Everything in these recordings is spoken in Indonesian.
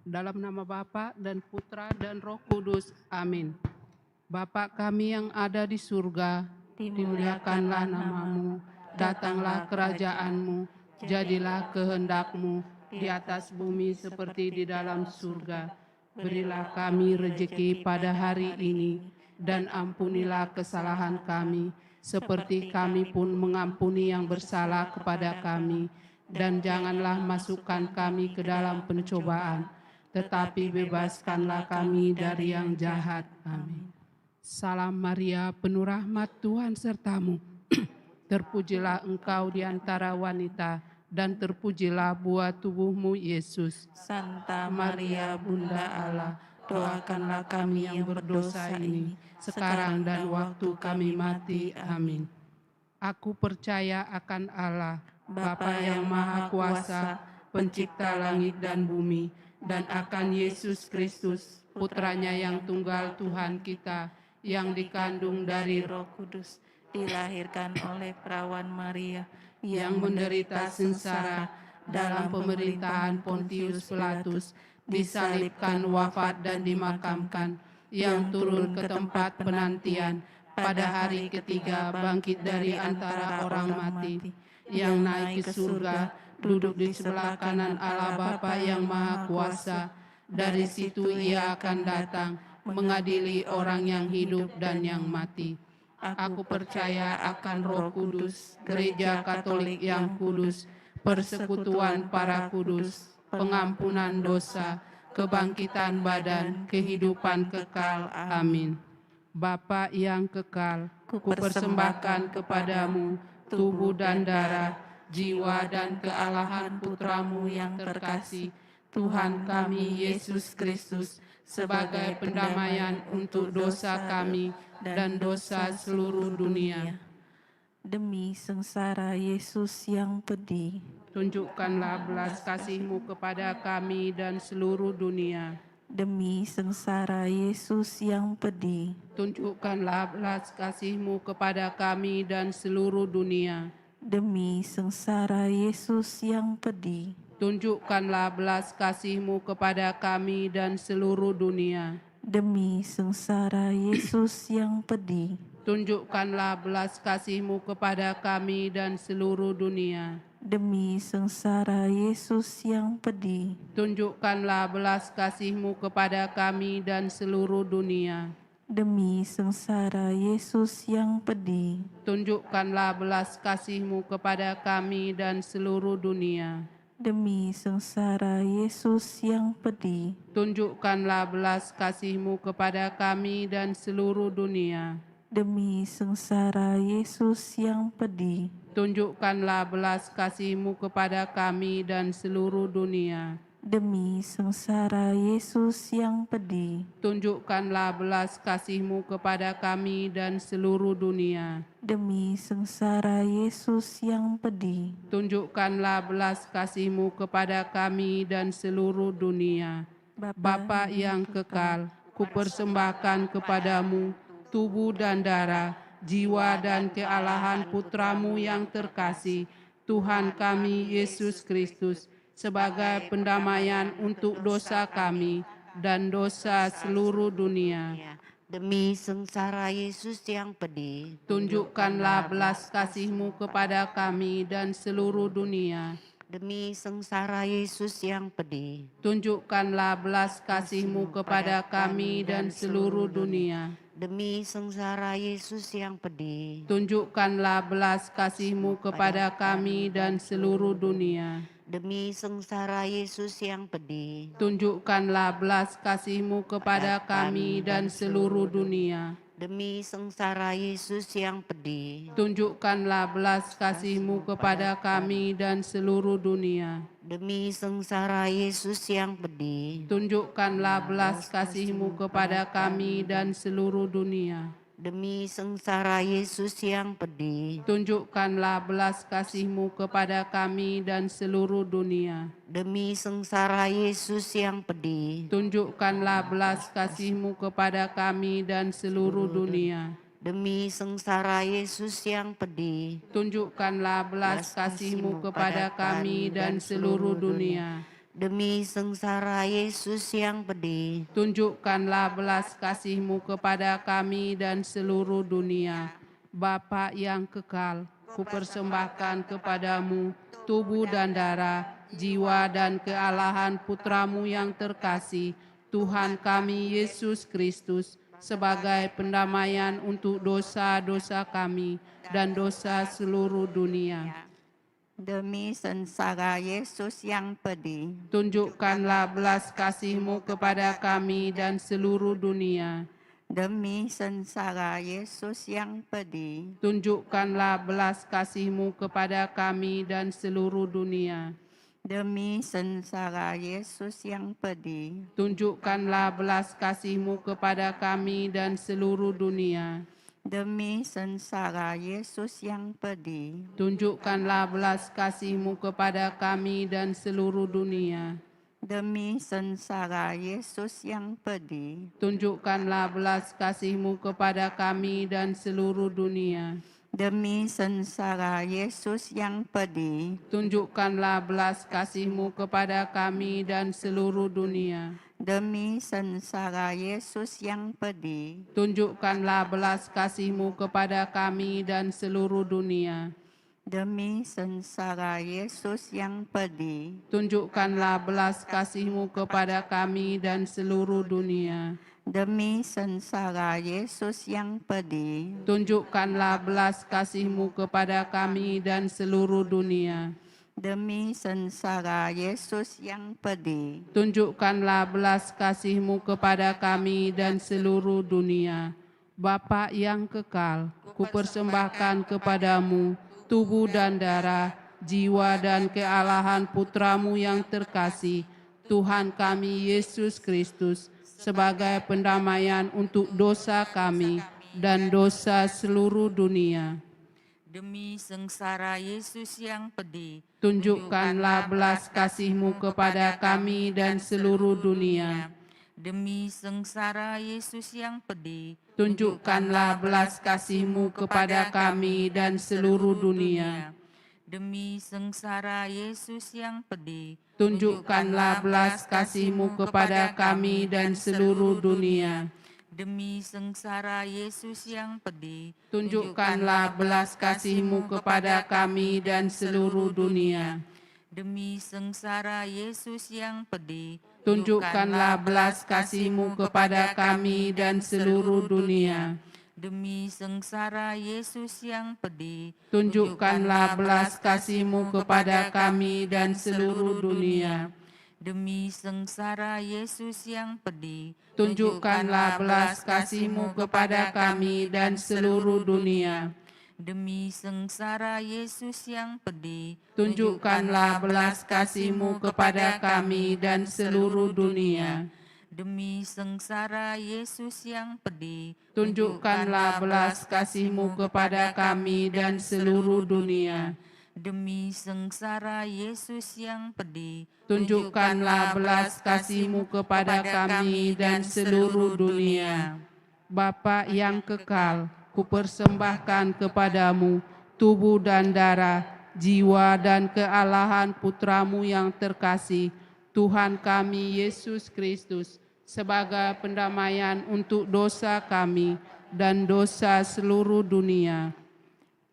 Dalam nama Bapa dan Putra dan Roh Kudus. Amin. Bapa kami yang ada di surga, dimuliakanlah namamu, datanglah kerajaanmu, jadilah kehendak-Mu di atas bumi seperti di dalam surga. Berilah kami rejeki pada hari ini, dan ampunilah kesalahan kami, seperti kami pun mengampuni yang bersalah kepada kami. Dan janganlah masukkan kami ke dalam pencobaan, tetapi bebaskanlah kami dari yang jahat. Amin. Salam Maria, penuh rahmat, Tuhan sertamu. Terpujilah engkau di antara wanita, dan terpujilah buah tubuhmu, Yesus. Santa Maria Bunda Allah, doakanlah kami yang berdosa ini, sekarang dan waktu kami mati. Amin. Aku percaya akan Allah, Bapa yang Maha Kuasa, pencipta langit dan bumi, dan akan Yesus Kristus, putranya yang tunggal Tuhan kita, yang dikandung dari Roh Kudus, dilahirkan oleh perawan Maria, yang menderita sengsara dalam pemerintahan Pontius Pilatus, disalibkan, wafat dan dimakamkan, yang turun ke tempat penantian, pada hari ketiga bangkit dari antara orang mati, yang naik ke surga, duduk di sebelah kanan Allah Bapa yang Maha Kuasa. Dari situ Ia akan datang mengadili orang yang hidup dan yang mati. Aku percaya akan Roh Kudus, Gereja Katolik yang kudus, persekutuan para kudus, pengampunan dosa, kebangkitan badan, kehidupan kekal. Amin. Bapa yang kekal, kupersembahkan kepadamu tubuh dan darah, jiwa dan kealahan Putramu yang terkasih, Tuhan kami Yesus Kristus, sebagai pendamaian untuk dosa kami dan dosa seluruh dunia. Demi sengsara Yesus yang pedih, Tunjukkanlah belas kasih-Mu kepada kami dan seluruh dunia. demi sengsara Yesus yang pedih, Tunjukkanlah belas kasih-Mu kepada kami dan seluruh dunia. demi sengsara Yesus yang pedih, Tunjukkanlah belas kasih-Mu kepada kami dan seluruh dunia. demi sengsara Yesus yang pedih, Tunjukkanlah belas kasih-Mu kepada kami dan seluruh dunia. demi sengsara Yesus yang pedih, Tunjukkanlah belas kasih-Mu kepada kami dan seluruh dunia. demi sengsara Yesus yang pedih, Tunjukkanlah belas kasih-Mu kepada kami dan seluruh dunia. demi sengsara Yesus yang pedih, Tunjukkanlah belas kasih-Mu kepada kami dan seluruh dunia. demi sengsara Yesus yang pedih, Tunjukkanlah belas kasih-Mu kepada kami dan seluruh dunia. demi sengsara Yesus yang pedih, Tunjukkanlah belas kasih-Mu kepada kami dan seluruh dunia. demi sengsara Yesus yang pedih, Tunjukkanlah belas kasih-Mu kepada kami dan seluruh dunia. Bapa yang kekal, kupersembahkan kepadamu tubuh dan darah, jiwa dan kealahan Putramu yang terkasih, Tuhan kami Yesus Kristus, sebagai pendamaian untuk dosa kami dan dosa seluruh dunia. Demi sengsara Yesus yang pedih, Tunjukkanlah belas kasih-Mu kepada kami dan seluruh dunia. demi sengsara Yesus yang pedih, Tunjukkanlah belas kasih-Mu kepada kami dan seluruh dunia. demi sengsara Yesus yang pedih, Tunjukkanlah belas kasih-Mu kepada kami dan seluruh dunia. demi sengsara Yesus yang pedih, Tunjukkanlah belas kasih-Mu kepada kami dan seluruh dunia. demi sengsara Yesus yang pedih, Tunjukkanlah belas kasih-Mu kepada kami dan seluruh dunia. demi sengsara Yesus yang pedih, Tunjukkanlah belas kasih-Mu kepada kami dan seluruh dunia. demi sengsara Yesus yang pedih, Tunjukkanlah belas kasih-Mu kepada kami dan seluruh dunia. demi sengsara Yesus yang pedih, Tunjukkanlah belas kasih-Mu kepada kami dan seluruh dunia. demi sengsara Yesus yang pedih, Tunjukkanlah belas kasih-Mu kepada kami dan seluruh dunia. demi sengsara Yesus yang pedih, Tunjukkanlah belas kasih-Mu kepada kami dan seluruh dunia. Bapa yang kekal, kupersembahkan kepadamu tubuh dan darah, jiwa dan kealahan Putramu yang terkasih, Tuhan kami Yesus Kristus, sebagai pendamaian untuk dosa-dosa kami dan dosa seluruh dunia. demi sengsara Yesus yang pedih, Tunjukkanlah belas kasih-Mu kepada kami dan seluruh dunia. demi sengsara Yesus yang pedih, Tunjukkanlah belas kasih-Mu kepada kami dan seluruh dunia. demi sengsara Yesus yang pedih, Tunjukkanlah belas kasih-Mu kepada kami dan seluruh dunia. demi sengsara Yesus yang pedih, Tunjukkanlah belas kasih-Mu kepada kami dan seluruh dunia. demi sengsara Yesus yang pedih, Tunjukkanlah belas kasih-Mu kepada kami dan seluruh dunia. demi sengsara Yesus yang pedih, Tunjukkanlah belas kasih-Mu kepada kami dan seluruh dunia. demi sengsara Yesus yang pedih, Tunjukkanlah belas kasih-Mu kepada kami dan seluruh dunia. demi sengsara Yesus yang pedih, Tunjukkanlah belas kasih-Mu kepada kami dan seluruh dunia. demi sengsara Yesus yang pedih, Tunjukkanlah belas kasih-Mu kepada kami dan seluruh dunia. demi sengsara Yesus yang pedih, Tunjukkanlah belas kasih-Mu kepada kami dan seluruh dunia. Bapa yang kekal, kupersembahkan kepadamu tubuh dan darah, jiwa dan kealahan Putramu yang terkasih, Tuhan kami Yesus Kristus, sebagai pendamaian untuk dosa kami dan dosa seluruh dunia. Demi sengsara Yesus yang pedih, Tunjukkanlah belas kasih-Mu kepada kami dan seluruh dunia. demi sengsara Yesus yang pedih, Tunjukkanlah belas kasih-Mu kepada kami dan seluruh dunia. demi sengsara Yesus yang pedih, Tunjukkanlah belas kasih-Mu kepada kami dan seluruh dunia. demi sengsara Yesus yang pedih, Tunjukkanlah belas kasih-Mu kepada kami dan seluruh dunia. demi sengsara Yesus yang pedih, Tunjukkanlah belas kasih-Mu kepada kami dan seluruh dunia. demi sengsara Yesus yang pedih, Tunjukkanlah belas kasih-Mu kepada kami dan seluruh dunia. demi sengsara Yesus yang pedih, Tunjukkanlah belas kasih-Mu kepada kami dan seluruh dunia. demi sengsara Yesus yang pedih, Tunjukkanlah belas kasih-Mu kepada kami dan seluruh dunia. demi sengsara Yesus yang pedih, Tunjukkanlah belas kasih-Mu kepada kami dan seluruh dunia. demi sengsara Yesus yang pedih, Tunjukkanlah belas kasih-Mu kepada kami dan seluruh dunia. Bapa yang kekal, kupersembahkan kepadamu tubuh dan darah, jiwa dan kealahan Putramu yang terkasih, Tuhan kami Yesus Kristus, sebagai pendamaian untuk dosa kami dan dosa seluruh dunia.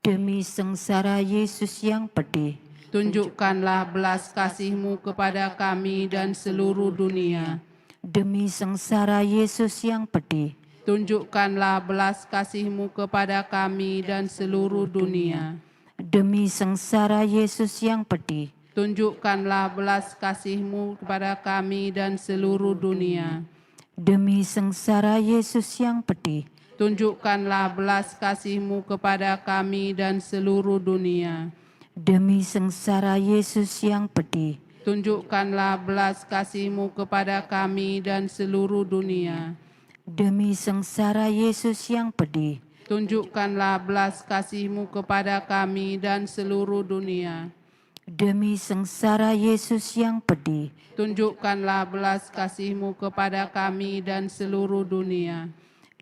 Demi sengsara Yesus yang pedih, Tunjukkanlah belas kasih-Mu kepada kami dan seluruh dunia. demi sengsara Yesus yang pedih, Tunjukkanlah belas kasih-Mu kepada kami dan seluruh dunia. demi sengsara Yesus yang pedih, Tunjukkanlah belas kasih-Mu kepada kami dan seluruh dunia. demi sengsara Yesus yang pedih, Tunjukkanlah belas kasih-Mu kepada kami dan seluruh dunia. demi sengsara Yesus yang pedih, Tunjukkanlah belas kasih-Mu kepada kami dan seluruh dunia. demi sengsara Yesus yang pedih, Tunjukkanlah belas kasih-Mu kepada kami dan seluruh dunia. demi sengsara Yesus yang pedih, Tunjukkanlah belas kasih-Mu kepada kami dan seluruh dunia.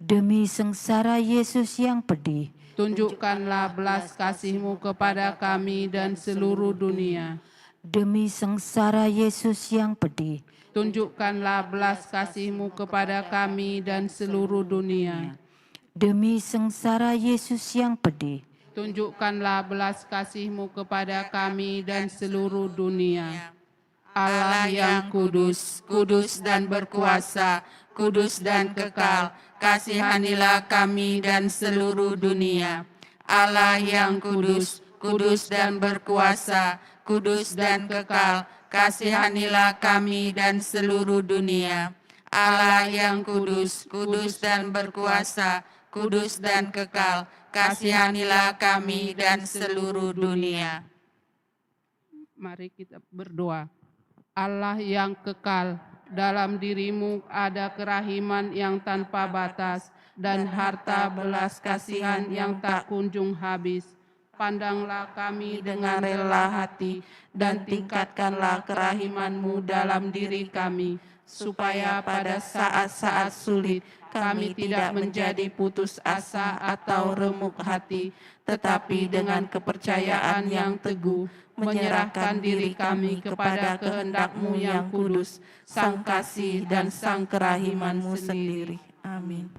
demi sengsara Yesus yang pedih, Tunjukkanlah belas kasih-Mu kepada kami dan seluruh dunia. demi sengsara Yesus yang pedih, Tunjukkanlah belas kasih-Mu kepada kami dan seluruh dunia. demi sengsara Yesus yang pedih, Tunjukkanlah belas kasih-Mu kepada kami dan seluruh dunia. Allah yang kudus, kudus dan berkuasa, kudus dan kekal, kasihanilah kami dan seluruh dunia. Allah yang kudus, kudus dan berkuasa, kudus dan kekal, kasihanilah kami dan seluruh dunia. Allah yang kudus, kudus dan berkuasa, kudus dan kekal, kasihanilah kami dan seluruh dunia. Mari kita berdoa. Allah yang kekal, dalam dirimu ada kerahiman yang tanpa batas dan harta belas kasihan yang tak kunjung habis. Pandanglah kami dengan rela hati dan tingkatkanlah kerahiman-Mu dalam diri kami, supaya pada saat-saat sulit kami tidak menjadi putus asa atau remuk hati, tetapi dengan kepercayaan yang teguh menyerahkan diri kami kepada kehendak-Mu yang kudus, sang kasih dan sang kerahiman-Mu sendiri. Amin.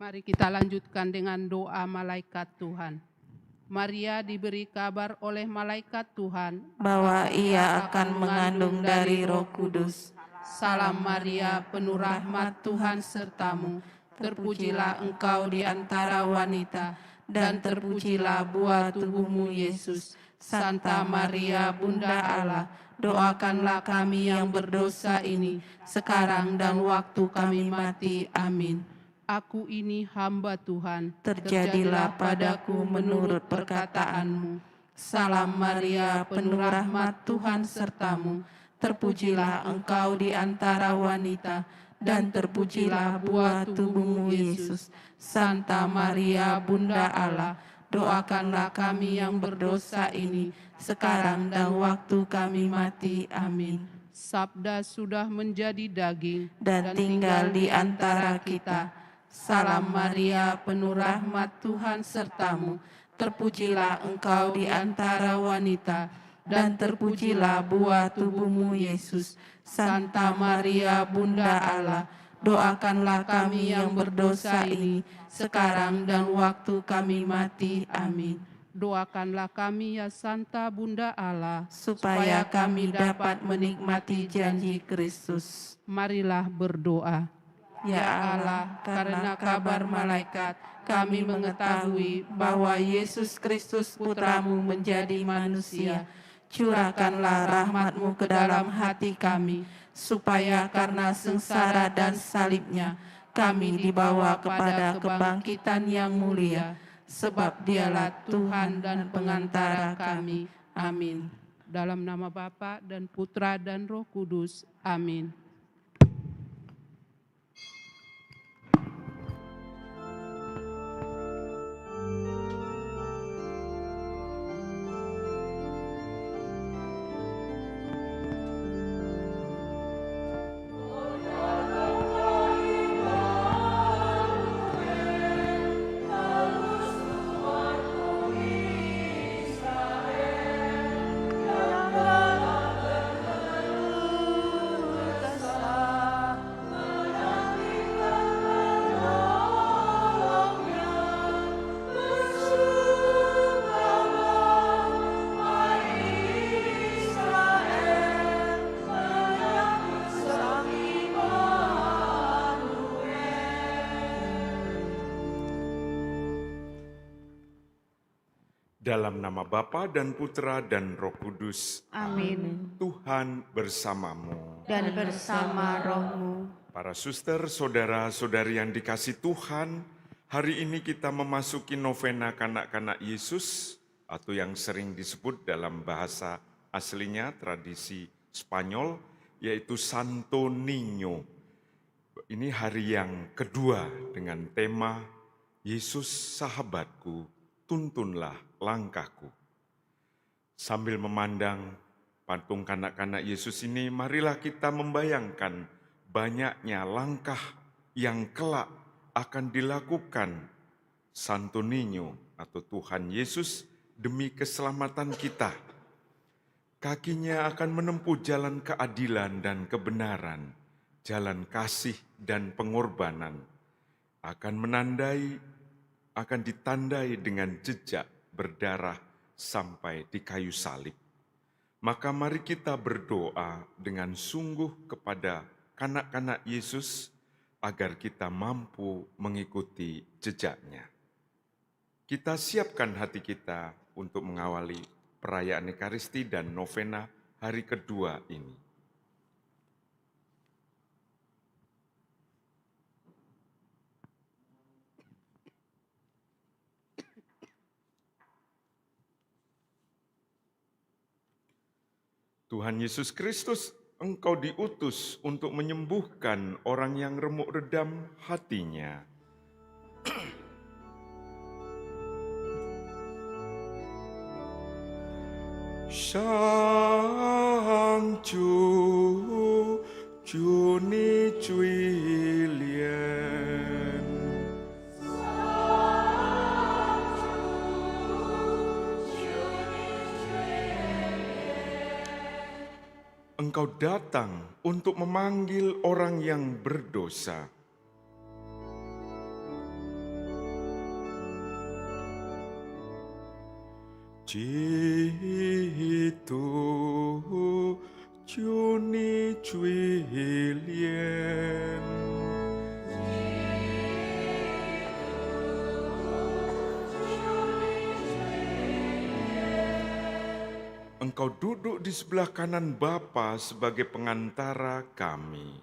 Mari kita lanjutkan dengan doa malaikat Tuhan. Maria diberi kabar oleh malaikat Tuhan bahwa ia akan mengandung dari Roh Kudus. Salam Maria, penuh rahmat, Tuhan sertamu. Terpujilah engkau di antara wanita, dan terpujilah buah tubuhmu Yesus. Santa Maria, Bunda Allah, doakanlah kami yang berdosa ini, sekarang dan waktu kami mati. Amin. Aku ini hamba Tuhan, Terjadilah padaku menurut perkataanmu. Salam Maria, penuh rahmat, Tuhan sertamu. Terpujilah engkau di antara wanita, dan terpujilah buah tubuhmu Yesus. Santa Maria, Bunda Allah, doakanlah kami yang berdosa ini, sekarang dan waktu kami mati. Amin. Sabda sudah menjadi daging Dan tinggal di antara kita. Salam Maria, penuh rahmat, Tuhan sertamu. Terpujilah engkau di antara wanita, dan terpujilah buah tubuhmu Yesus. Santa Maria, Bunda Allah, doakanlah kami yang berdosa ini, sekarang dan waktu kami mati. Amin. Doakanlah kami ya Santa Bunda Allah, supaya kami dapat menikmati janji Kristus. Marilah berdoa. Ya Allah, karena kabar malaikat, kami mengetahui bahwa Yesus Kristus Putramu menjadi manusia. Curahkanlah rahmat-Mu ke dalam hati kami, supaya karena sengsara dan salibnya, kami dibawa kepada kebangkitan yang mulia, sebab Dialah Tuhan dan pengantara kami. Amin. Dalam nama Bapa dan Putra dan Roh Kudus. Amin. Dalam nama Bapa dan Putra dan Roh Kudus. Amin. Tuhan bersamamu. Dan bersama rohmu. Para suster, saudara-saudari yang dikasih Tuhan, hari ini kita memasuki novena kanak-kanak Yesus, atau yang sering disebut dalam bahasa aslinya, tradisi Spanyol, yaitu Santo Niño. Ini hari yang kedua dengan tema Yesus sahabatku, tuntunlah langkahku. Sambil memandang patung kanak-kanak Yesus ini, marilah kita membayangkan banyaknya langkah yang kelak akan dilakukan Santo Niño atau Tuhan Yesus demi keselamatan kita. Kakinya akan menempuh jalan keadilan dan kebenaran, jalan kasih dan pengorbanan. Akan ditandai dengan jejak berdarah sampai di kayu salib. Maka mari kita berdoa dengan sungguh kepada kanak-kanak Yesus agar kita mampu mengikuti jejaknya. Kita siapkan hati kita untuk mengawali perayaan Ekaristi dan novena hari kedua ini. Tuhan Yesus Kristus, Engkau diutus untuk menyembuhkan orang yang remuk redam hatinya. Sang Chu Juni Cui Lien. Engkau datang untuk memanggil orang yang berdosa. Jitu Juni Cui Lien. Engkau duduk di sebelah kanan Bapa sebagai pengantara kami.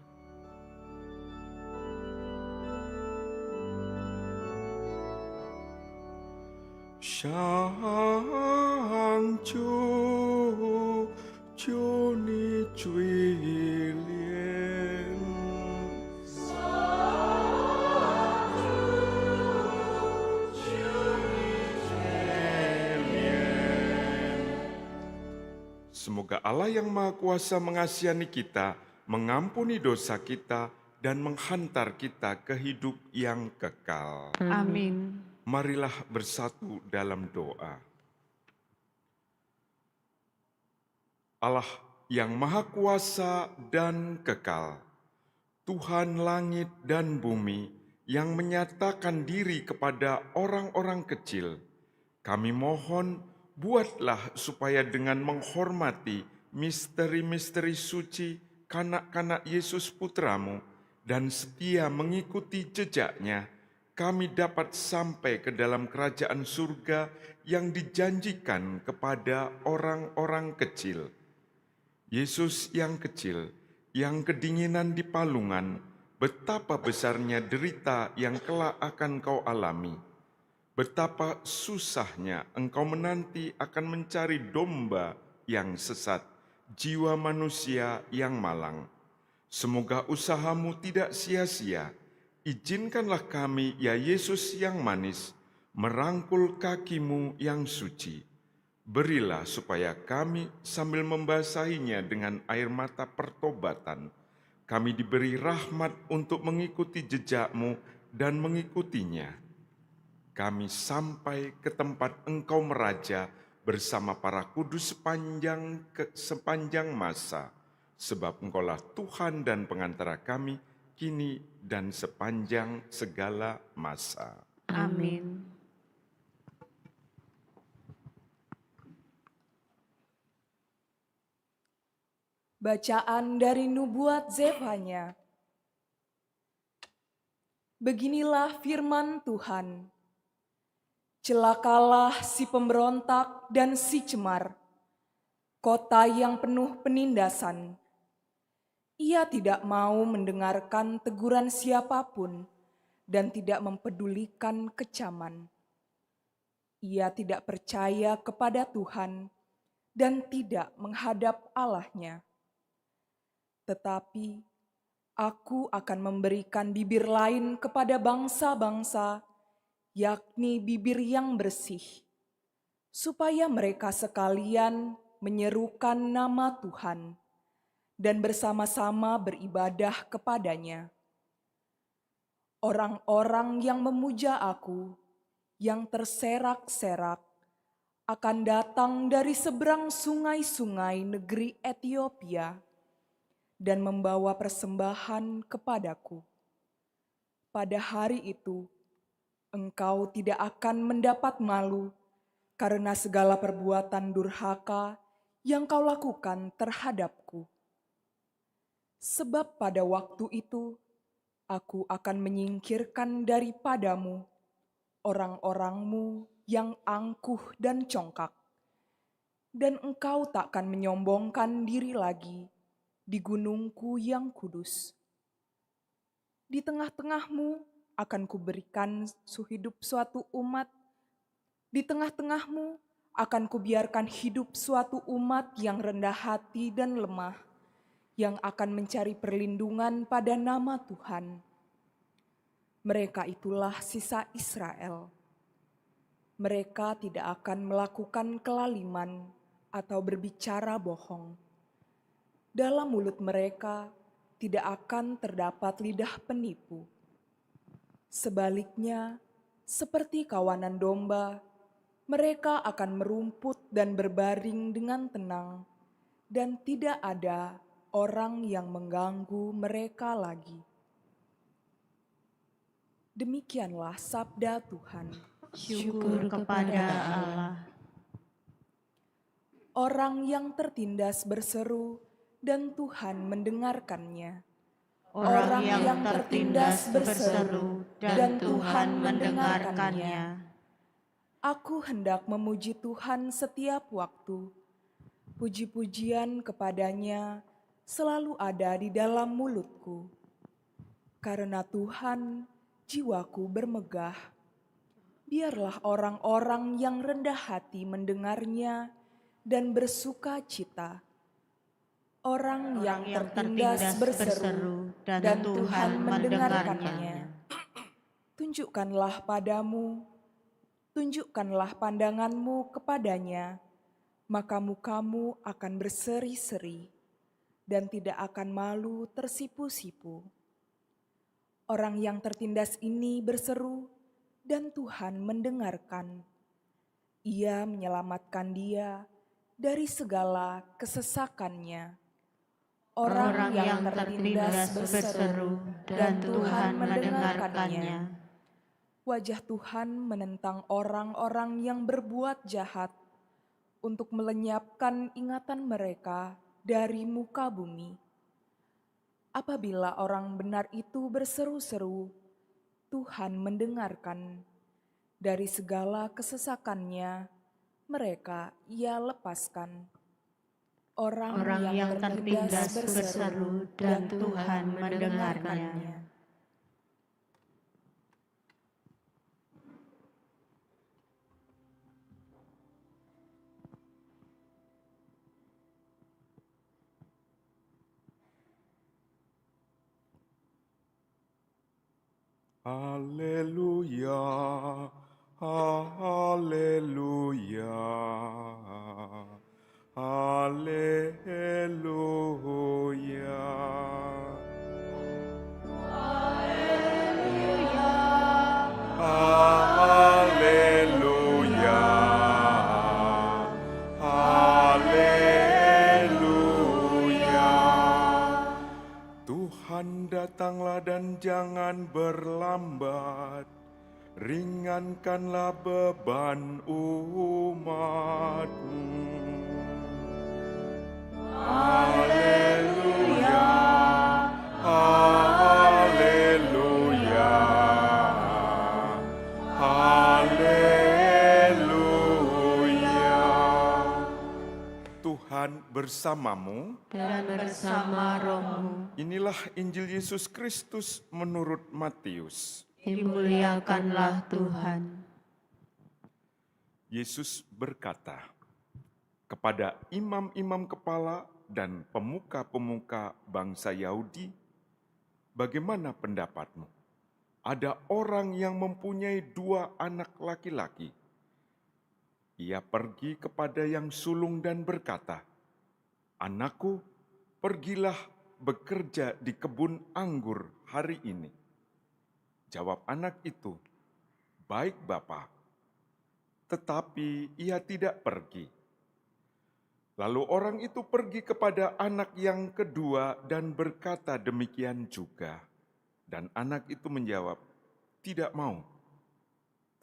Sang Chu Juni Cui Lien. Semoga Allah yang Maha Kuasa mengasihani kita, mengampuni dosa kita, dan menghantar kita ke hidup yang kekal. Amin. Marilah bersatu dalam doa. Allah yang Maha Kuasa dan kekal, Tuhan langit dan bumi yang menyatakan diri kepada orang-orang kecil, kami mohon buatlah supaya dengan menghormati misteri-misteri suci kanak-kanak Yesus Putramu dan setia mengikuti jejaknya, kami dapat sampai ke dalam kerajaan surga yang dijanjikan kepada orang-orang kecil. Yesus yang kecil, yang kedinginan di palungan, betapa besarnya derita yang kelak akan kau alami. Betapa susahnya engkau menanti akan mencari domba yang sesat, jiwa manusia yang malang. Semoga usahamu tidak sia-sia. Izinkanlah kami, ya Yesus yang manis, merangkul kakimu yang suci. Berilah supaya kami sambil membasahinya dengan air mata pertobatan, kami diberi rahmat untuk mengikuti jejakmu dan mengikutinya. Kami sampai ke tempat Engkau meraja bersama para kudus sepanjang masa, sebab Engkaulah Tuhan dan pengantara kami, kini dan sepanjang segala masa. Amin. Bacaan dari Nubuat Zefanya. Beginilah firman Tuhan. Celakalah si pemberontak dan si cemar, kota yang penuh penindasan. Ia tidak mau mendengarkan teguran siapapun dan tidak mempedulikan kecaman. Ia tidak percaya kepada Tuhan dan tidak menghadap Allahnya. Tetapi aku akan memberikan bibir lain kepada bangsa-bangsa, yakni bibir yang bersih, supaya mereka sekalian menyerukan nama Tuhan dan bersama-sama beribadah kepadanya. Orang-orang yang memuja aku, yang terserak-serak, akan datang dari seberang sungai-sungai negeri Etiopia dan membawa persembahan kepadaku. Pada hari itu, engkau tidak akan mendapat malu karena segala perbuatan durhaka yang kau lakukan terhadapku. Sebab pada waktu itu, aku akan menyingkirkan daripadamu orang-orangmu yang angkuh dan congkak, dan engkau takkan menyombongkan diri lagi di gunungku yang kudus. Di tengah-tengahmu akan kuberikan hidup suatu umat, di tengah-tengahmu akan kubiarkan hidup suatu umat yang rendah hati dan lemah, yang akan mencari perlindungan pada nama Tuhan. Mereka itulah sisa Israel. Mereka tidak akan melakukan kelaliman atau berbicara bohong. Dalam mulut mereka tidak akan terdapat lidah penipu. Sebaliknya, seperti kawanan domba, mereka akan merumput dan berbaring dengan tenang, dan tidak ada orang yang mengganggu mereka lagi. Demikianlah sabda Tuhan. Syukur kepada Allah. Orang yang tertindas berseru dan Tuhan mendengarkannya. Orang yang tertindas berseru dan Tuhan mendengarkannya. Aku hendak memuji Tuhan setiap waktu. Puji-pujian kepadanya selalu ada di dalam mulutku. Karena Tuhan, jiwaku bermegah. Biarlah orang-orang yang rendah hati mendengarnya dan bersuka cita. Orang yang tertindas berseru dan Tuhan mendengarkannya. Tunjukkanlah pandanganmu kepadanya, maka mukamu akan berseri-seri dan tidak akan malu tersipu-sipu. Orang yang tertindas ini berseru dan Tuhan mendengarkan. Ia menyelamatkan dia dari segala kesesakannya. Orang yang tertindas berseru dan Tuhan mendengarkannya. Wajah Tuhan menentang orang-orang yang berbuat jahat untuk melenyapkan ingatan mereka dari muka bumi. Apabila orang benar itu berseru-seru, Tuhan mendengarkan. Dari segala kesesakannya, mereka Ia lepaskan. Orang yang tertindas berseru dan Tuhan mendengarkannya. Haleluya, haleluya, haleluya. Haleluya, haleluya. Tuhan datanglah dan jangan berlambat, ringankanlah beban umat-Mu. Haleluya, haleluya, haleluya. Tuhan bersamamu. Dan bersama rohmu. Inilah Injil Yesus Kristus menurut Matius. Dimuliakanlah Tuhan. Yesus berkata kepada imam-imam kepala dan pemuka-pemuka bangsa Yahudi, "Bagaimana pendapatmu? Ada orang yang mempunyai 2 anak laki-laki. Ia pergi kepada yang sulung dan berkata, 'Anakku, pergilah bekerja di kebun anggur hari ini.' Jawab anak itu, 'Baik, Bapa.' tetapi ia tidak pergi. Lalu orang itu pergi kepada anak yang kedua dan berkata demikian juga. Dan anak itu menjawab, tidak mau.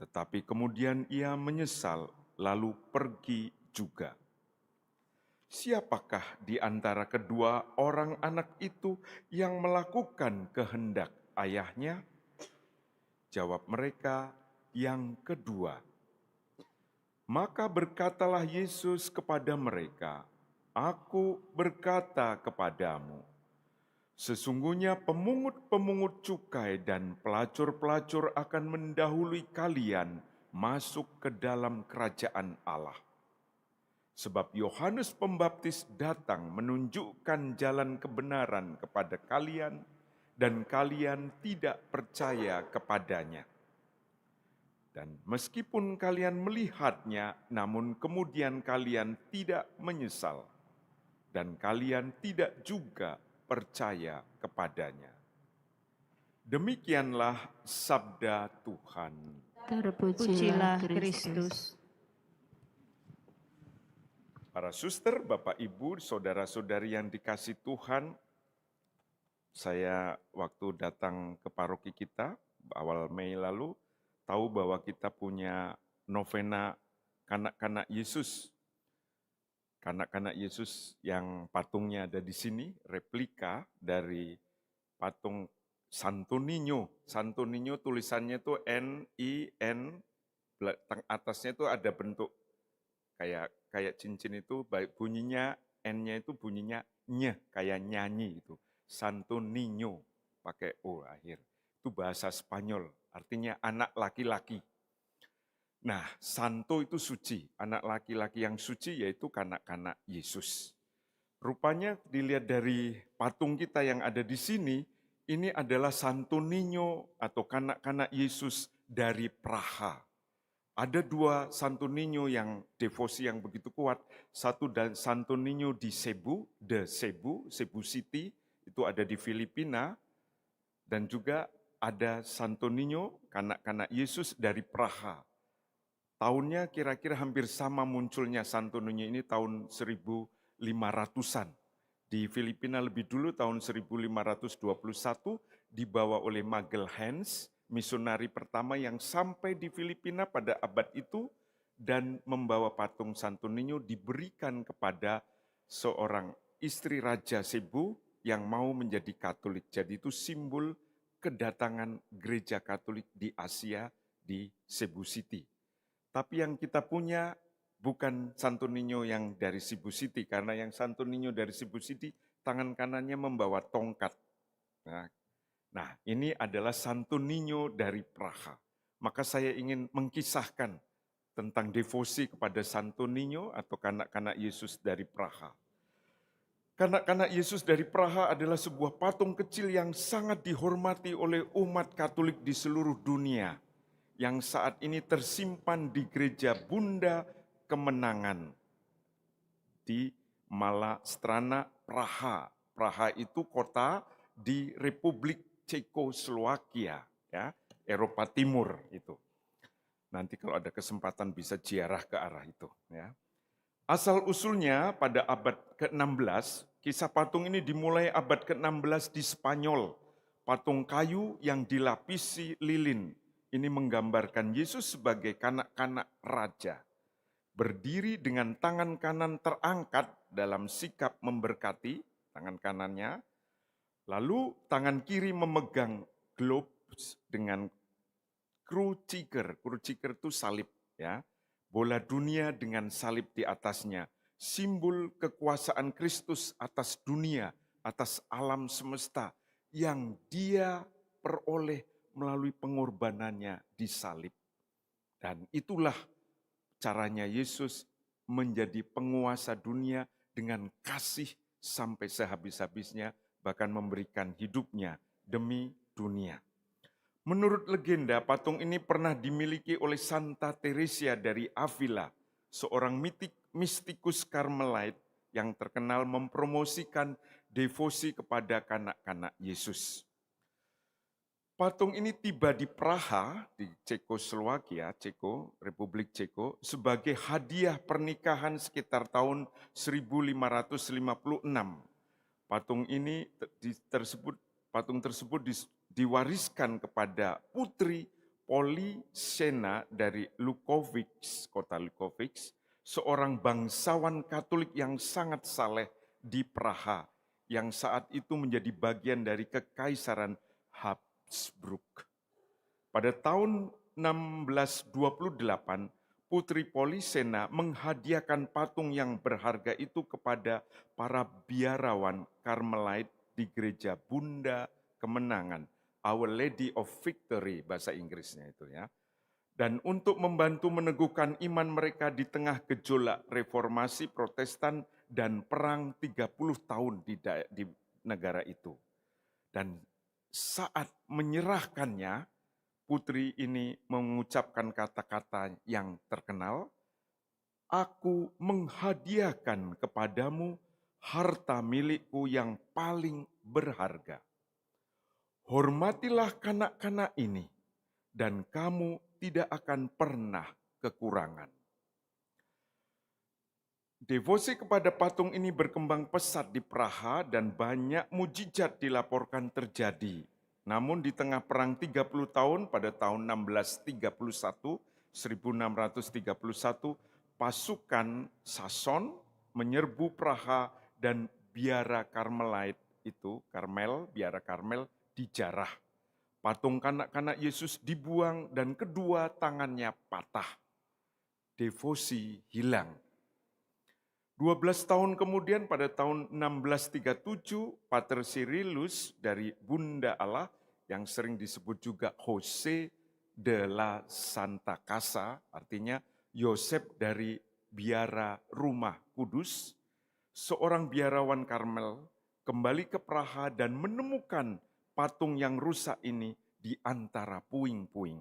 Tetapi kemudian ia menyesal, lalu pergi juga. Siapakah di antara kedua orang anak itu yang melakukan kehendak ayahnya? Jawab mereka, yang kedua. Maka berkatalah Yesus kepada mereka, Aku berkata kepadamu, sesungguhnya pemungut-pemungut cukai dan pelacur-pelacur akan mendahului kalian masuk ke dalam kerajaan Allah. Sebab Yohanes Pembaptis datang menunjukkan jalan kebenaran kepada kalian, dan kalian tidak percaya kepadanya. Dan meskipun kalian melihatnya, namun kemudian kalian tidak menyesal, dan kalian tidak juga percaya kepadanya. Demikianlah sabda Tuhan. Terpujilah Kristus. Para suster, Bapak, Ibu, saudara-saudari yang dikasih Tuhan, saya waktu datang ke paroki kita awal Mei lalu, tahu bahwa kita punya novena kanak-kanak Yesus. Kanak-kanak Yesus yang patungnya ada di sini, replika dari patung Santo Niño. Santo Niño tulisannya itu N-I-N, atasnya itu ada bentuk kayak cincin itu, bunyinya N-nya itu bunyinya nye, kayak nyanyi itu. Santo Niño, pakai O akhir. Itu bahasa Spanyol, artinya anak laki-laki. Nah, santo itu suci, anak laki-laki yang suci yaitu kanak-kanak Yesus. Rupanya dilihat dari patung kita yang ada di sini, ini adalah Santo Niño atau kanak-kanak Yesus dari Praha. Ada dua Santo Niño yang devosi yang begitu kuat. Satu dan Santo Niño di Cebu City, itu ada di Filipina. Dan juga ada Santo Niño, kanak-kanak Yesus dari Praha. Tahunnya kira-kira hampir sama munculnya Santo Niño ini tahun 1500-an. Di Filipina lebih dulu tahun 1521 dibawa oleh Magalhães, misionari pertama yang sampai di Filipina pada abad itu dan membawa patung Santo Niño diberikan kepada seorang istri Raja Cebu yang mau menjadi Katolik. Jadi itu simbol kedatangan gereja Katolik di Asia di Cebu City. Tapi yang kita punya bukan Santo Niño yang dari Cebu City, karena yang Santo Niño dari Cebu City tangan kanannya membawa tongkat. Nah, ini adalah Santo Niño dari Praha. Maka saya ingin mengkisahkan tentang devosi kepada Santo Niño atau kanak-kanak Yesus dari Praha. Kanak-kanak Yesus dari Praha adalah sebuah patung kecil yang sangat dihormati oleh umat Katolik di seluruh dunia, yang saat ini tersimpan di Gereja Bunda Kemenangan di Malastrana, Praha. Praha itu kota di Republik Cekoslowakia, ya, Eropa Timur itu. Nanti kalau ada kesempatan bisa ziarah ke arah itu, ya. Asal-usulnya pada abad ke-16, kisah patung ini dimulai abad ke-16 di Spanyol. Patung kayu yang dilapisi lilin. Ini menggambarkan Yesus sebagai kanak-kanak raja. Berdiri dengan tangan kanan terangkat dalam sikap memberkati, tangan kanannya. Lalu tangan kiri memegang globes dengan kruciker. Kruciker itu salib, ya. Bola dunia dengan salib di atasnya, simbol kekuasaan Kristus atas dunia, atas alam semesta yang Dia peroleh melalui pengorbanannya di salib. Dan itulah caranya Yesus menjadi penguasa dunia dengan kasih sampai sehabis-habisnya, bahkan memberikan hidupnya demi dunia. Menurut legenda, patung ini pernah dimiliki oleh Santa Teresia dari Avila, seorang mistikus Karmelite yang terkenal mempromosikan devosi kepada kanak-kanak Yesus. Patung ini tiba di Praha, di Cekoslowakia, Republik Ceko, sebagai hadiah pernikahan sekitar tahun 1556. Patung tersebut diwariskan kepada putri Polisena dari Lukovic, kota Lukovic, seorang bangsawan Katolik yang sangat saleh di Praha, yang saat itu menjadi bagian dari Kekaisaran Habsburg. Pada tahun 1628, Putri Polisena menghadiahkan patung yang berharga itu kepada para biarawan Karmelite di gereja Bunda Kemenangan, Our Lady of Victory, bahasa Inggrisnya itu ya. Dan untuk membantu meneguhkan iman mereka di tengah gejolak reformasi Protestan dan perang 30 tahun di negara itu. Dan saat menyerahkannya, putri ini mengucapkan kata-kata yang terkenal, "Aku menghadiahkan kepadamu harta milikku yang paling berharga. Hormatilah kanak-kanak ini, dan kamu tidak akan pernah kekurangan." Devosi kepada patung ini berkembang pesat di Praha dan banyak mujizat dilaporkan terjadi. Namun di tengah perang 30 tahun pada tahun 1631, pasukan Sason menyerbu Praha dan biara Karmelite itu, biara Karmel dijarah. Patung kanak-kanak Yesus dibuang dan kedua tangannya patah. Devosi hilang. 12 tahun kemudian pada tahun 1637, Pater Cyrillus dari Bunda Allah yang sering disebut juga Jose de la Santa Casa, artinya Yosef dari Biara Rumah Kudus, seorang biarawan Karmel kembali ke Praha dan menemukan patung yang rusak ini di antara puing-puing.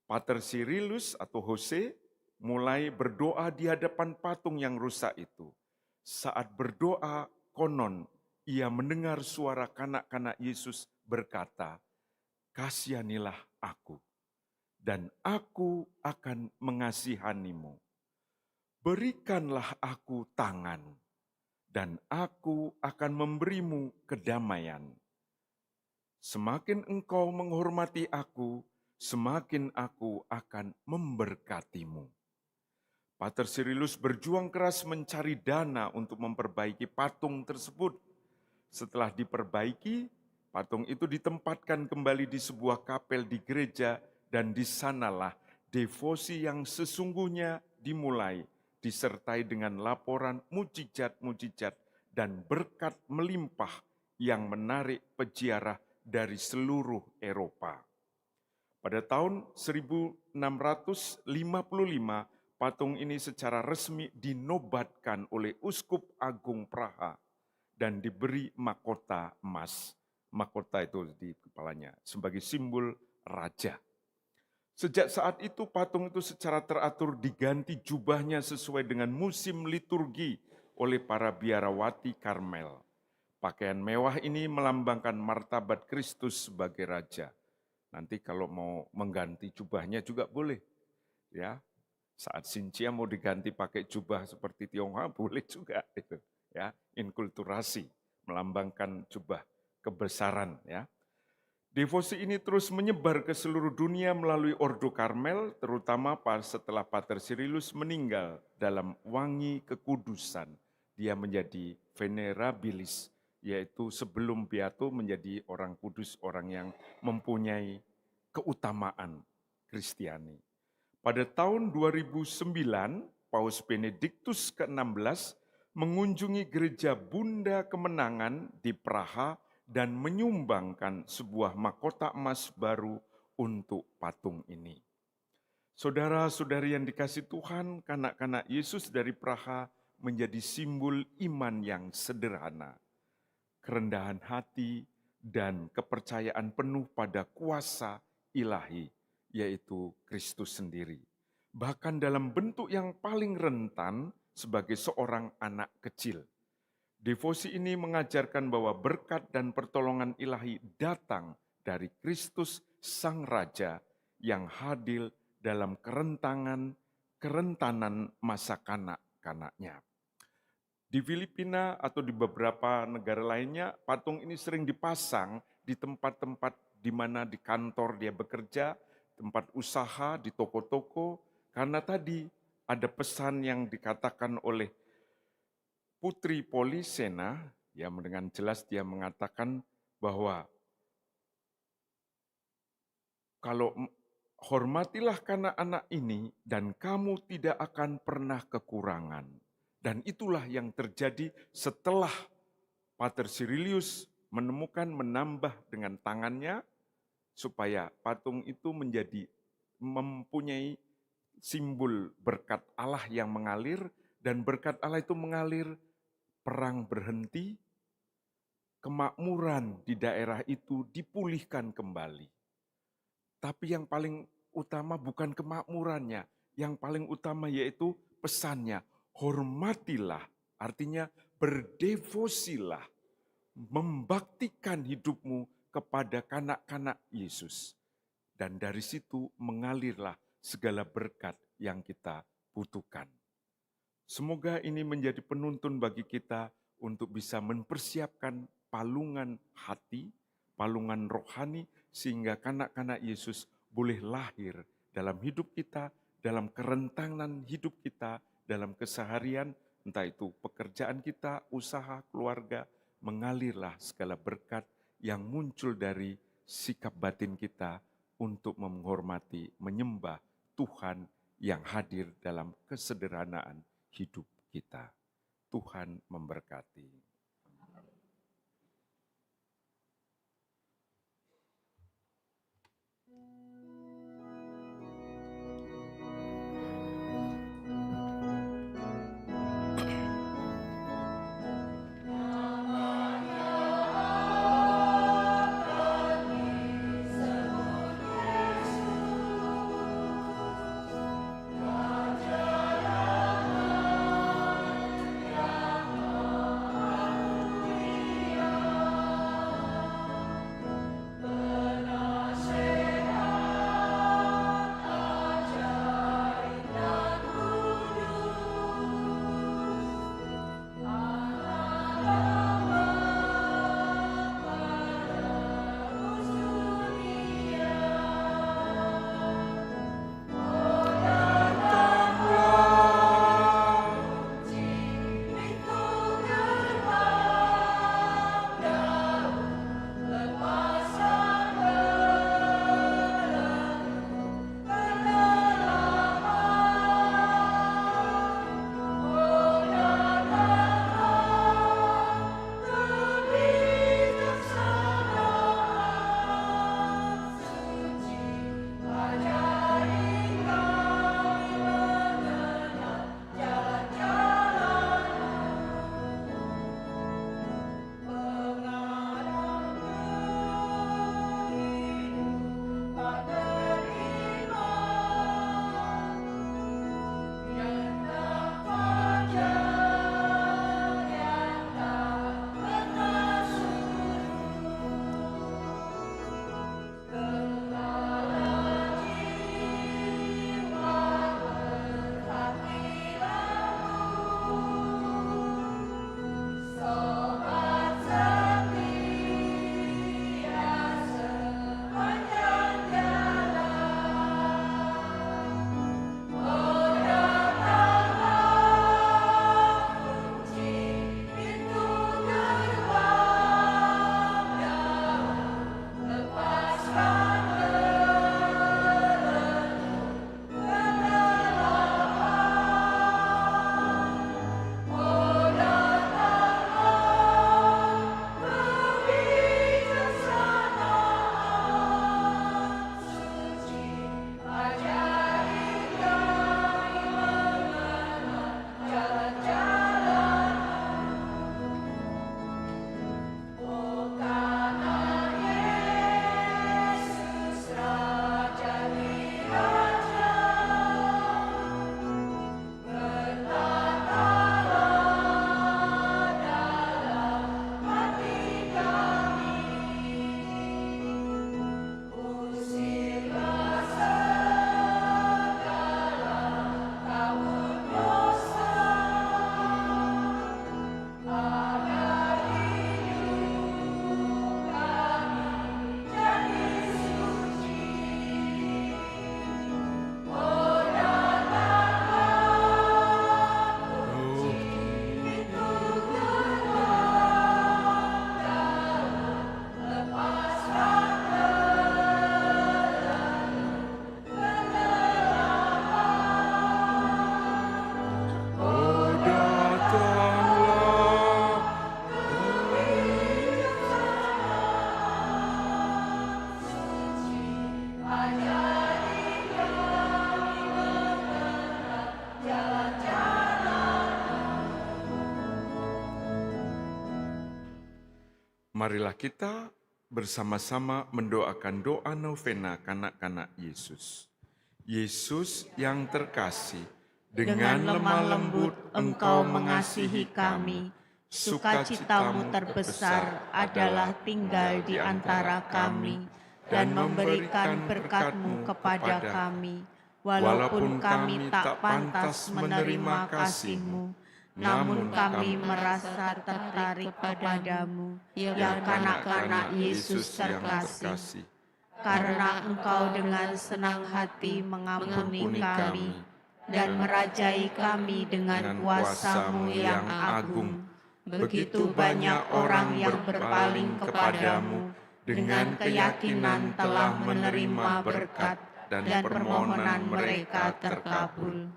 Pater Cyrillus atau Jose mulai berdoa di hadapan patung yang rusak itu. Saat berdoa, konon ia mendengar suara kanak-kanak Yesus berkata, "Kasihanilah aku, dan aku akan mengasihanimu. Berikanlah aku tangan, dan aku akan memberimu kedamaian. Semakin engkau menghormati aku, semakin aku akan memberkatimu." Pater Cyrillus berjuang keras mencari dana untuk memperbaiki patung tersebut. Setelah diperbaiki, patung itu ditempatkan kembali di sebuah kapel di gereja dan di sanalah devosi yang sesungguhnya dimulai, disertai dengan laporan mujizat-mujizat dan berkat melimpah yang menarik peziarah dari seluruh Eropa. Pada tahun 1655, patung ini secara resmi dinobatkan oleh Uskup Agung Praha dan diberi mahkota emas. Mahkota itu di kepalanya sebagai simbol raja. Sejak saat itu patung itu secara teratur diganti jubahnya sesuai dengan musim liturgi oleh para biarawati Karmel. Pakaian mewah ini melambangkan martabat Kristus sebagai raja. Nanti kalau mau mengganti jubahnya juga boleh. Ya, saat Xinjia mau diganti pakai jubah seperti Tionghoa boleh juga itu. Ya, inkulturasi melambangkan jubah kebesaran ya. Devosi ini terus menyebar ke seluruh dunia melalui Ordo Karmel, terutama setelah Pater Cyrillus meninggal dalam wangi kekudusan. Dia menjadi venerabilis, yaitu sebelum Beato menjadi orang kudus, orang yang mempunyai keutamaan Kristiani. Pada tahun 2009, Paus Benediktus ke-16 mengunjungi gereja Bunda Kemenangan di Praha dan menyumbangkan sebuah mahkota emas baru untuk patung ini. Saudara-saudari yang dikasihi Tuhan, kanak-kanak Yesus dari Praha menjadi simbol iman yang sederhana, kerendahan hati, dan kepercayaan penuh pada kuasa ilahi, yaitu Kristus sendiri. Bahkan dalam bentuk yang paling rentan sebagai seorang anak kecil. Devosi ini mengajarkan bahwa berkat dan pertolongan ilahi datang dari Kristus Sang Raja yang hadir dalam kerentanan masa kanak-kanaknya. Di Filipina atau di beberapa negara lainnya, patung ini sering dipasang di tempat-tempat di mana di kantor dia bekerja, tempat usaha, di toko-toko, karena tadi ada pesan yang dikatakan oleh Putri Polisena, yang dengan jelas dia mengatakan bahwa kalau hormatilah anak-anak ini dan kamu tidak akan pernah kekurangan. Dan itulah yang terjadi setelah Pater Cyrilius menambah dengan tangannya supaya patung itu mempunyai simbol berkat Allah yang mengalir, dan berkat Allah itu mengalir, perang berhenti, kemakmuran di daerah itu dipulihkan kembali. Tapi yang paling utama bukan kemakmurannya, yang paling utama yaitu pesannya, hormatilah, artinya berdevosilah, membaktikan hidupmu kepada kanak-kanak Yesus. Dan dari situ mengalirlah segala berkat yang kita butuhkan. Semoga ini menjadi penuntun bagi kita untuk bisa mempersiapkan palungan hati, palungan rohani, sehingga kanak-kanak Yesus boleh lahir dalam hidup kita, dalam kerentanan hidup kita, dalam keseharian, entah itu pekerjaan kita, usaha, keluarga, mengalirlah segala berkat yang muncul dari sikap batin kita untuk menghormati, menyembah Tuhan yang hadir dalam kesederhanaan hidup kita. Tuhan memberkati. Marilah kita bersama-sama mendoakan doa novena kanak-kanak Yesus. Yesus yang terkasih, dengan lemah lembut Engkau mengasihi kami. Sukacitamu terbesar adalah tinggal di antara kami dan memberikan berkat-Mu kepada kami. Walaupun kami tak pantas menerima kasih-Mu, namun kami merasa tertarik kepadamu, ya kanak-kanak Yesus terkasih. Karena Engkau dengan senang hati mengampuni kami dan merajai kami dengan kuasa-Mu yang agung. Begitu banyak orang yang berpaling kepadamu dengan keyakinan telah menerima berkat dan permohonan mereka terkabul.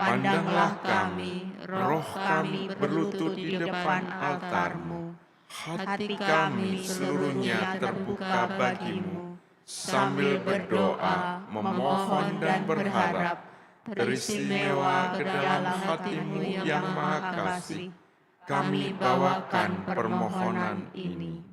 Pandanglah kami, roh kami berlutut di depan altar-Mu. Hati kami seluruhnya terbuka bagi-Mu, sambil berdoa, memohon dan berharap, teristimewa ke dalam hati-Mu yang maha kasih. Kami bawakan permohonan ini.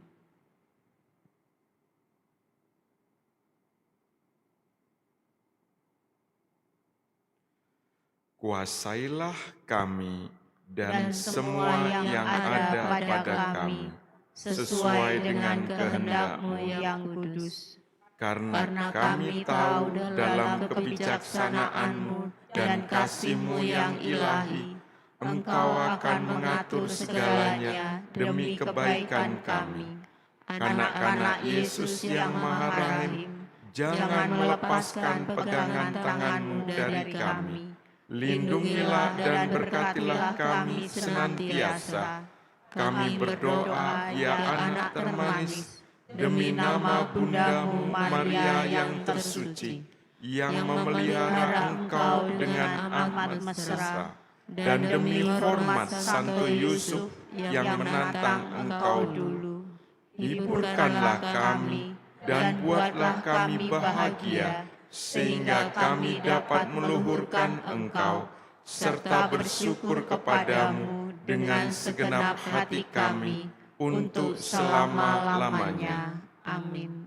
Kuasailah kami dan semua yang ada pada kami, sesuai dengan kehendak-Mu yang kudus. Karena kami tahu dalam kebijaksanaan-Mu dan kasih-Mu yang ilahi, Engkau akan mengatur segalanya demi kebaikan kami. Anak-anak Yesus yang Maha Rahim, jangan melepaskan pegangan tangan-Mu dari kami. Lindungilah dan berkatilah kami senantiasa. Kami berdoa, ya anak termanis, demi nama Bundamu Maria yang tersuci, yang memelihara Engkau dengan amat mesra, dan demi hormat Santo Yusuf yang menantang Engkau dulu. Hiburkanlah kami dan buatlah kami bahagia, sehingga kami dapat meluhurkan Engkau, serta bersyukur kepadamu dengan segenap hati kami, untuk selama-lamanya. Amin.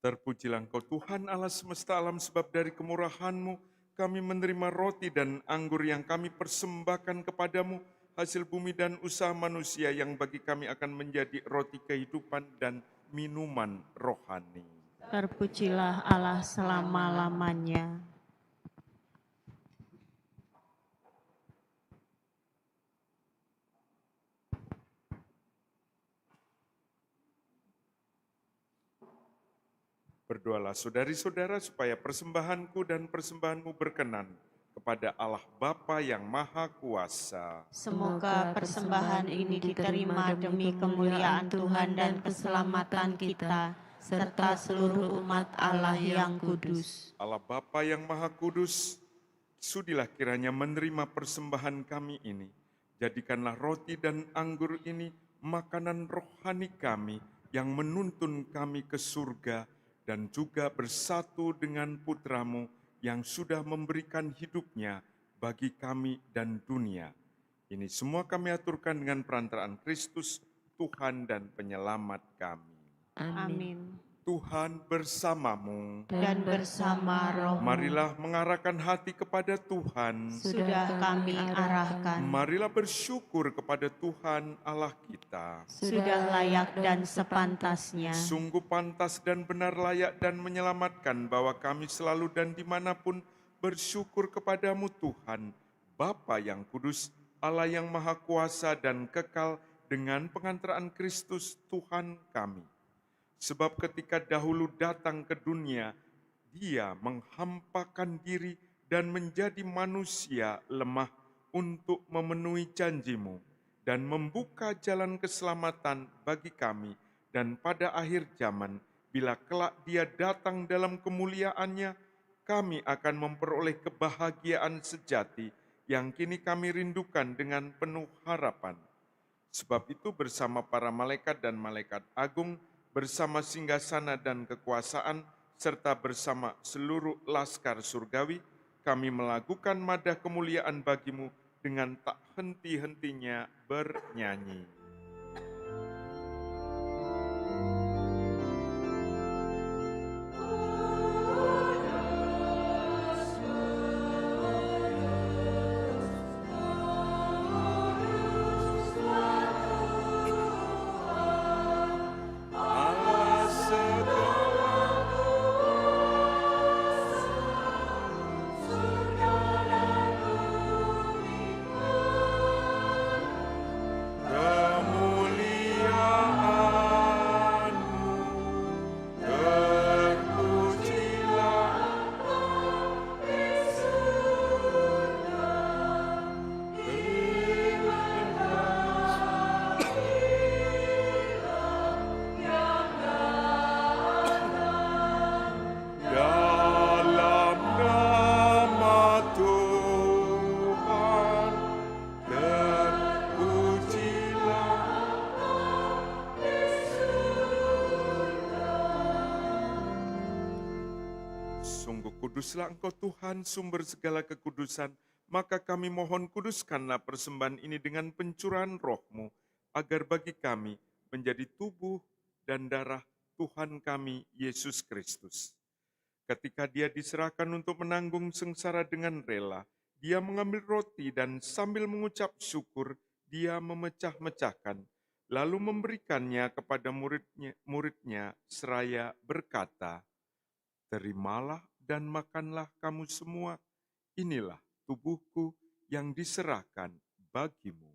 Terpujilah Engkau Tuhan Allah semesta alam, sebab dari kemurahan-Mu kami menerima roti dan anggur yang kami persembahkan kepadamu, hasil bumi dan usaha manusia yang bagi kami akan menjadi roti kehidupan dan minuman rohani. Terpujilah Allah selama-lamanya. Berdoalah saudari-saudara supaya persembahanku dan persembahanmu berkenan kepada Allah Bapa yang Maha Kuasa. Semoga persembahan ini diterima demi kemuliaan Tuhan dan keselamatan kita, serta seluruh umat Allah yang kudus. Allah Bapa yang Maha Kudus, sudilah kiranya menerima persembahan kami ini. Jadikanlah roti dan anggur ini makanan rohani kami yang menuntun kami ke surga, dan juga bersatu dengan Putra-Mu yang sudah memberikan hidupnya bagi kami dan dunia. Ini semua kami aturkan dengan perantaraan Kristus, Tuhan dan Penyelamat kami. Amin. Tuhan bersamamu. dan bersama rohmu. Marilah mengarahkan hati kepada Tuhan. Sudah kami arahkan. Marilah bersyukur kepada Tuhan Allah kita. Sudah layak dan sepantasnya. Sungguh pantas dan benar, layak dan menyelamatkan bahwa kami selalu dan dimanapun bersyukur kepadamu Tuhan, Bapa yang kudus, Allah yang maha kuasa dan kekal, dengan pengantaraan Kristus Tuhan kami. Sebab ketika dahulu datang ke dunia, Dia menghampakan diri dan menjadi manusia lemah untuk memenuhi janji-Mu dan membuka jalan keselamatan bagi kami. Dan pada akhir zaman, bila kelak Dia datang dalam kemuliaan-Nya, kami akan memperoleh kebahagiaan sejati yang kini kami rindukan dengan penuh harapan. Sebab itu bersama para malaikat dan malaikat agung, bersama singgasana dan kekuasaan, serta bersama seluruh laskar surgawi, kami melakukan madah kemuliaan bagi-Mu dengan tak henti-hentinya bernyanyi. Kuduslah Engkau Tuhan, sumber segala kekudusan, maka kami mohon kuduskanlah persembahan ini dengan pencurahan roh-Mu, agar bagi kami menjadi tubuh dan darah Tuhan kami, Yesus Kristus. Ketika Dia diserahkan untuk menanggung sengsara dengan rela, Dia mengambil roti dan sambil mengucap syukur, Dia memecah-mecahkan, lalu memberikannya kepada murid-muridnya seraya berkata, "Terimalah dan makanlah kamu semua, inilah tubuhku yang diserahkan bagimu."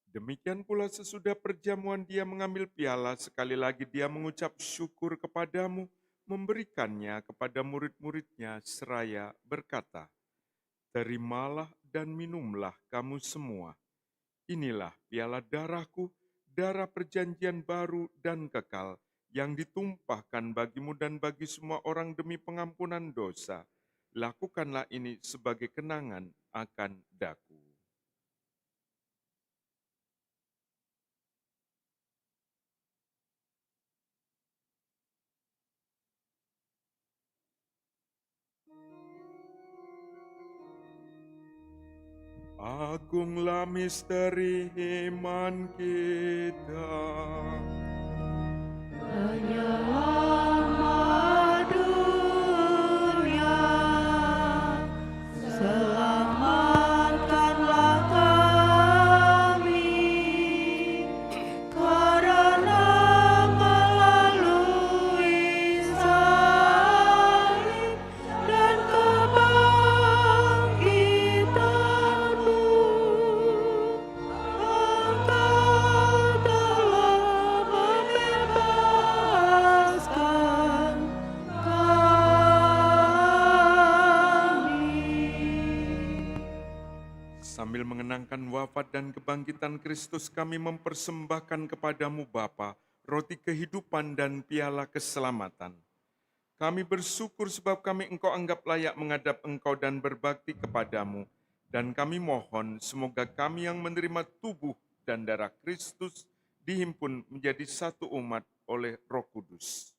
Demikian pula sesudah perjamuan Dia mengambil piala, sekali lagi Dia mengucap syukur kepadamu, memberikannya kepada murid-muridnya seraya berkata, "Terimalah dan minumlah kamu semua. Inilah piala darahku, darah perjanjian baru dan kekal, yang ditumpahkan bagimu dan bagi semua orang demi pengampunan dosa. Lakukanlah ini sebagai kenangan akan daku." Agunglah misteri iman kita. Penyelamat dunia, selamatkanlah kami, karena melalui salib dan kebangkitan-Mu, Engkau telah membebaskan kami. Sambil mengenangkan wafat dan kebangkitan Kristus, kami mempersembahkan kepadamu Bapa, roti kehidupan dan piala keselamatan. Kami bersyukur sebab kami Engkau anggap layak menghadap Engkau dan berbakti kepadamu. Dan kami mohon semoga kami yang menerima tubuh dan darah Kristus dihimpun menjadi satu umat oleh Roh Kudus.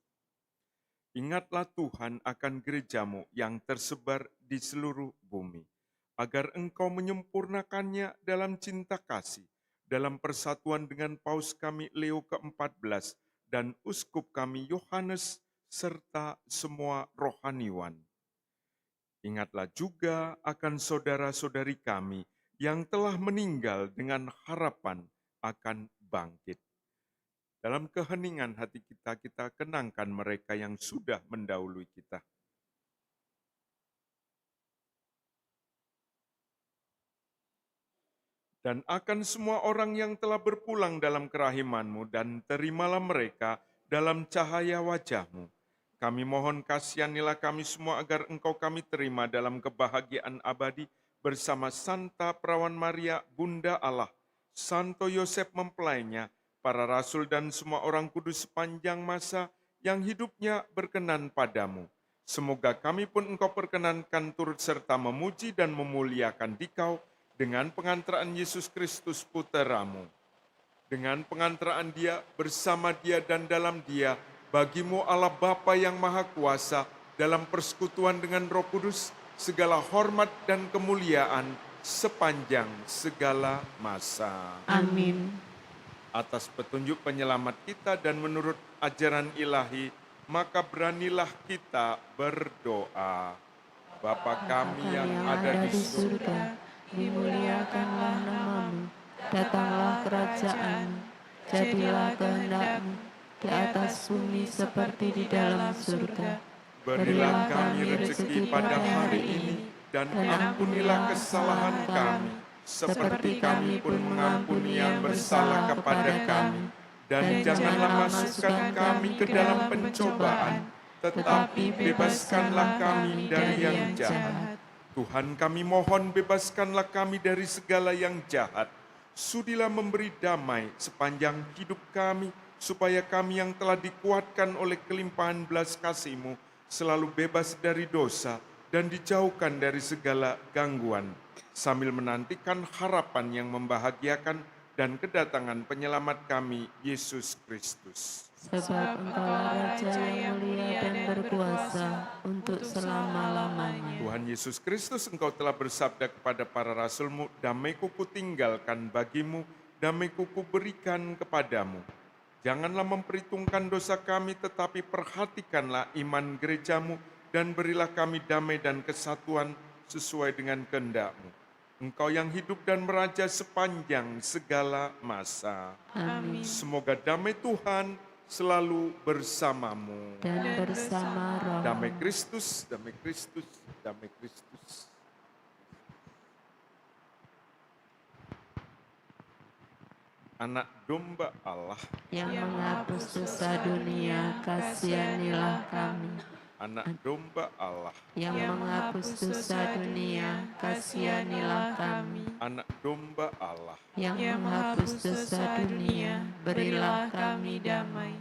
Ingatlah Tuhan akan gerejamu yang tersebar di seluruh bumi, agar Engkau menyempurnakannya dalam cinta kasih, dalam persatuan dengan Paus kami Leo ke-14 dan Uskup kami Yohanes, serta semua rohaniwan. Ingatlah juga akan saudara-saudari kami yang telah meninggal dengan harapan akan bangkit. Dalam keheningan hati kita, kita kenangkan mereka yang sudah mendahului kita. Dan akan semua orang yang telah berpulang dalam kerahiman-Mu, dan terimalah mereka dalam cahaya wajah-Mu. Kami mohon kasihanilah kami semua agar Engkau kami terima dalam kebahagiaan abadi bersama Santa Perawan Maria, Bunda Allah, Santo Yosef mempelainya, para rasul dan semua orang kudus sepanjang masa yang hidupnya berkenan padamu. Semoga kami pun Engkau perkenankan turut serta memuji dan memuliakan Dikau dengan pengantaraan Yesus Kristus Puteramu. Dengan pengantaraan Dia, bersama Dia dan dalam Dia, bagimu Allah Bapa yang Maha Kuasa, dalam persekutuan dengan Roh Kudus, segala hormat dan kemuliaan sepanjang segala masa. Amin. Atas petunjuk penyelamat kita dan menurut ajaran ilahi, maka beranilah kita berdoa. Bapa kami yang ada di surga, dimuliakanlah namamu, datanglah kerajaan-Mu, jadilah kehendak-Mu di atas bumi seperti di dalam surga. Berilah kami rezeki pada hari ini, dan ampunilah kesalahan kami, seperti kami pun mengampuni yang bersalah kepada kami. Dan janganlah masukkan kami ke dalam pencobaan, tetapi bebaskanlah kami dari yang jahat. Tuhan kami mohon, bebaskanlah kami dari segala yang jahat. Sudilah memberi damai sepanjang hidup kami, supaya kami yang telah dikuatkan oleh kelimpahan belas kasih-Mu selalu bebas dari dosa dan dijauhkan dari segala gangguan, sambil menantikan harapan yang membahagiakan dan kedatangan penyelamat kami, Yesus Kristus. Sebab Engkaulah Raja yang mulia dan berkuasa untuk selama-lamanya. Tuhan Yesus Kristus, Engkau telah bersabda kepada para rasul-Mu, damai-Ku kutinggalkan bagimu, damai-Ku kuberikan kepadamu. Janganlah memperhitungkan dosa kami, tetapi perhatikanlah iman gereja-Mu, dan berilah kami damai dan kesatuan sesuai dengan kehendak-Mu. Engkau yang hidup dan meraja sepanjang segala masa. Amin. Semoga damai Tuhan selalu bersamamu. Dan bersama roh. Damai Kristus, damai Kristus, damai Kristus. Anak domba Allah, yang menghapus dosa dunia, kasihanilah kami. anak domba Allah, Yang menghapus dosa dunia, kasihanilah kami. anak domba Allah. Yang menghapus dosa dunia, berilah kami damai.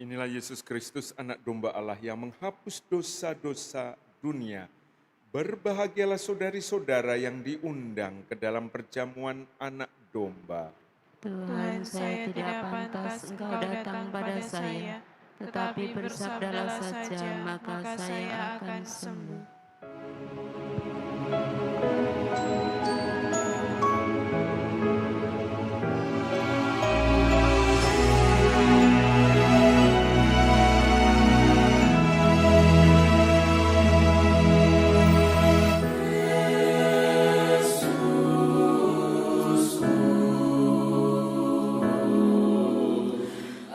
Inilah Yesus Kristus, anak domba Allah yang menghapus dosa-dosa dunia. Berbahagialah saudari-saudara yang diundang ke dalam perjamuan anak domba. Tuhan, saya tidak pantas Engkau datang pada saya, tetapi bersabdalah saja, maka saya akan sembuh.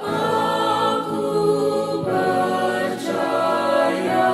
Aku percaya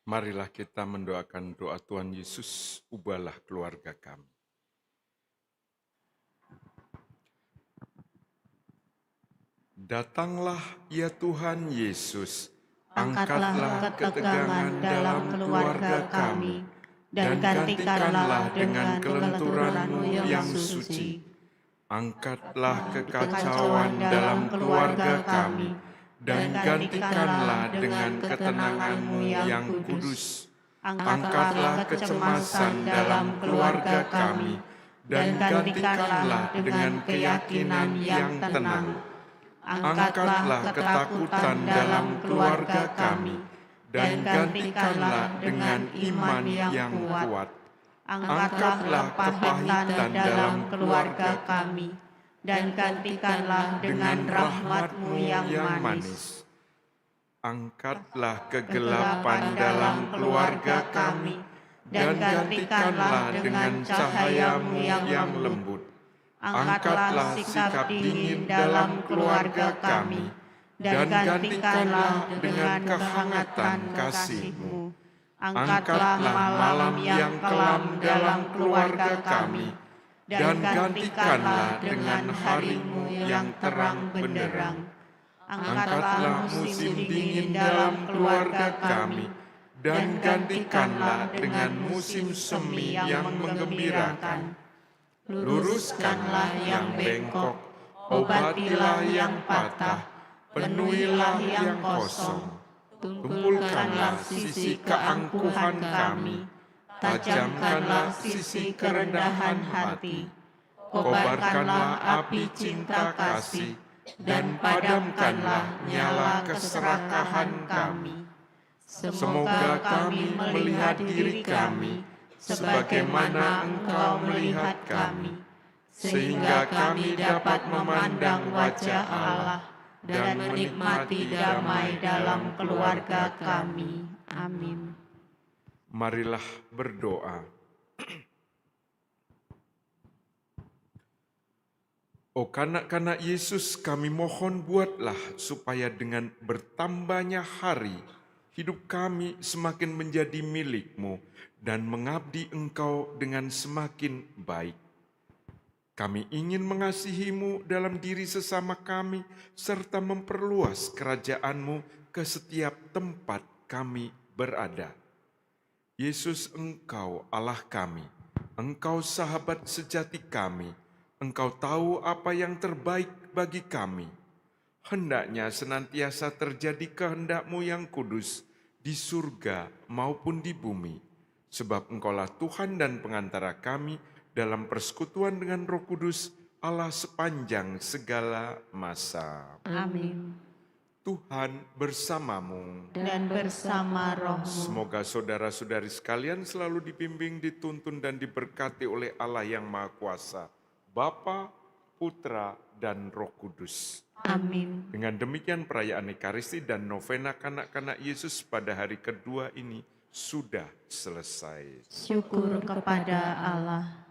Marilah kita mendoakan doa Tuhan Yesus, ubahlah keluarga kami. Datanglah ya Tuhan Yesus, Angkatlah ketegangan dalam keluarga kami, dan gantikanlah dengan kelenturan-Mu yang suci. Angkatlah kekacauan dalam keluarga kami, dan gantikanlah dengan ketenangan-Mu yang kudus. Angkatlah kecemasan dalam keluarga kami, dan gantikanlah dengan keyakinan yang tenang. Angkatlah ketakutan dalam keluarga kami, dan gantikanlah dengan iman yang kuat. Angkatlah kepahitan dalam keluarga kami, dan gantikanlah dengan rahmat-Mu yang manis. Angkatlah kegelapan dalam keluarga kami, dan gantikanlah dengan cahaya-Mu yang lembut. Angkatlah sikap dingin dalam keluarga kami, dan gantikanlah dengan kehangatan kasih-Mu. Angkatlah malam yang kelam dalam keluarga kami, dan gantikanlah dengan hari-Mu yang terang benderang. Angkatlah musim dingin dalam keluarga kami, dan gantikanlah dengan musim semi yang menggembirakan. Luruskanlah yang bengkok, obatilah yang patah, penuhilah yang kosong. Tumpulkanlah sisi keangkuhan kami, tajamkanlah sisi kerendahan hati. Kobarkanlah api cinta kasih, dan padamkanlah nyala keserakahan kami. Semoga kami melihat diri kami sebagaimana Engkau melihat kami, sehingga kami dapat memandang wajah Allah dan menikmati damai dalam keluarga kami. Amin. Marilah berdoa. Oh kanak-kanak Yesus, kami mohon buatlah supaya dengan bertambahnya hari, hidup kami semakin menjadi milik-Mu dan mengabdi Engkau dengan semakin baik. Kami ingin mengasihi-Mu dalam diri sesama kami, serta memperluas kerajaan-Mu ke setiap tempat kami berada. Yesus, Engkau Allah kami, Engkau sahabat sejati kami, Engkau tahu apa yang terbaik bagi kami. Hendaknya senantiasa terjadi kehendak-Mu yang kudus di surga maupun di bumi, sebab Engkaulah Tuhan dan pengantara kami dalam persekutuan dengan Roh Kudus, Allah sepanjang segala masa. Amin. Tuhan bersamamu. Dan bersama rohmu. Semoga saudara-saudari sekalian selalu dibimbing, dituntun, dan diberkati oleh Allah yang Maha Kuasa, Bapa, Putra, dan Roh Kudus. Amin. Dengan demikian perayaan Ekaristi dan novena kanak-kanak Yesus pada hari kedua ini sudah selesai. Syukur kepada Allah.